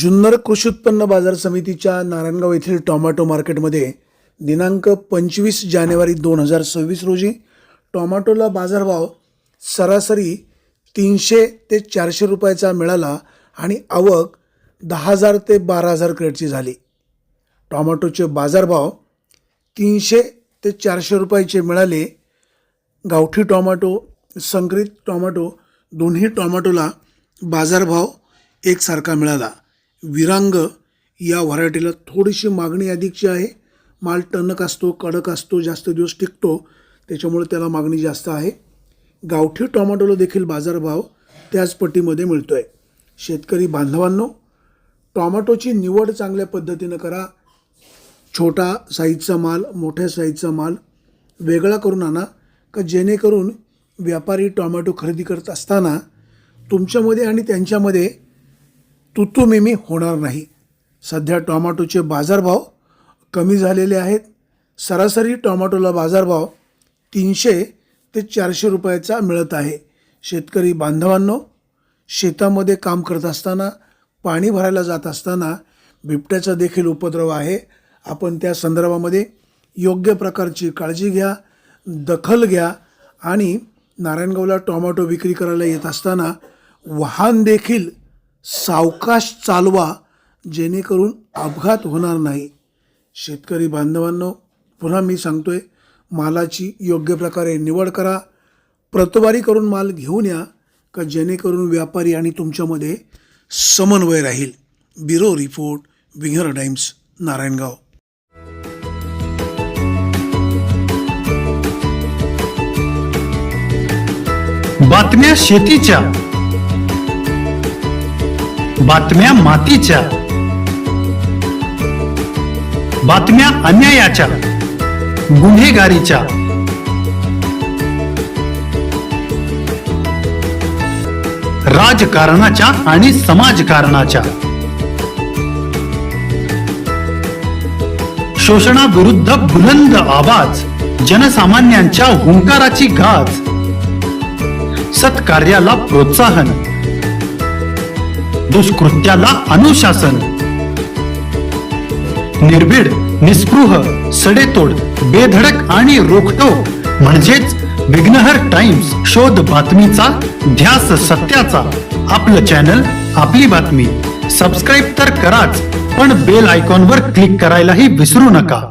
जुन्नर कृषी उत्पन्न बाजार समितीच्या नारायणगाव येथील टोमॅटो मार्केटमध्ये दिनांक 25 जानेवारी 2026 रोजी टोमॅटोला बाजारभाव सरासरी 300 ते 400 रुपयाचा मिळाला आणि आवक 10,000 ते 12,000 क्रेटची झाली। टोमॅटोचे बाजारभाव 300 ते 400 रुपयाचे मिळाले। गावठी टोमॅटो, संकरित टोमॅटो दोन्ही टोमॅटोला बाजारभाव एकसारखा मिळाला। विरांग या व्हरायटीला थोडीशी मागणी अधिकची आहे। माल टणक असतो, कडक असतो, जास्त दिवस टिकतो, त्याच्यामुळे त्याला मागणी जास्त आहे। गावठी टोमॅटोला देखील बाजारभाव त्याच पट्टीमध्ये मिळतोय। शेतकरी बांधवांनो, टोमॅटोची निवड चांगल्या पद्धतीने करा। छोटा साईजचा माल, मोठ्या साईजचा माल वेगळा करून आणा का जेणेकरून व्यापारी टोमॅटो खरेदी करत असताना तुमच्यामध्ये आणि त्यांच्यामध्ये तुतुमिमी होणार नाही। सध्या टोमॅटोचे बाजारभाव कमी झालेले आहेत। सरासरी टोमॅटोला बाजारभाव 300 ते 400 रुपयाचा मिळत आहे। शेतकरी बांधवांनो, शेतामध्ये काम करत असताना, पाणी भरायला जात असताना बिबट्याचा देखील उपद्रव आहे। आपण त्या संदर्भामध्ये योग्य प्रकारची काळजी घ्या, दखल घ्या आणि नारायणगावला टोमॅटो विक्री करायला येत असताना वाहन देखील सावकाश चालवा जेणेकरून अपघात होणार नाही। शेतकरी बांधवांनो, पुन्हा मी सांगतोय, मालाची योग्य प्रकारे निवड करा। प्रतवारी करून माल घेऊन या का जेणेकरून व्यापारी आणि तुमच्यामध्ये समन्वय राहील। Bureau report, winger times, Narayangaon. बातम्या शेतीच्या, बातम्या मातीच्या, बातम्या अन्यायाच्या, गुन्हेगारीच्या, राजकारणाच्या आणि समाजकारणाच्या, शोषणाविरुद्ध बुलंद आवाज, जनसामान्यांच्या हुंकाराची गाज, सत्कार्याला प्रोत्साहन, दुष्कृत्याला अनुशासन, निर्भीड, निस्पृह, सडेतोड, बेधडक आणि रोखटोक म्हणजेच विघ्नहर टाइम्स। शोध बातमीचा, ध्यास सत्याचा। आपलं चॅनल, आपली बातमी। सबस्क्राईब तर कराच, पण बेल आयकॉनवर क्लिक करायलाही विसरू नका।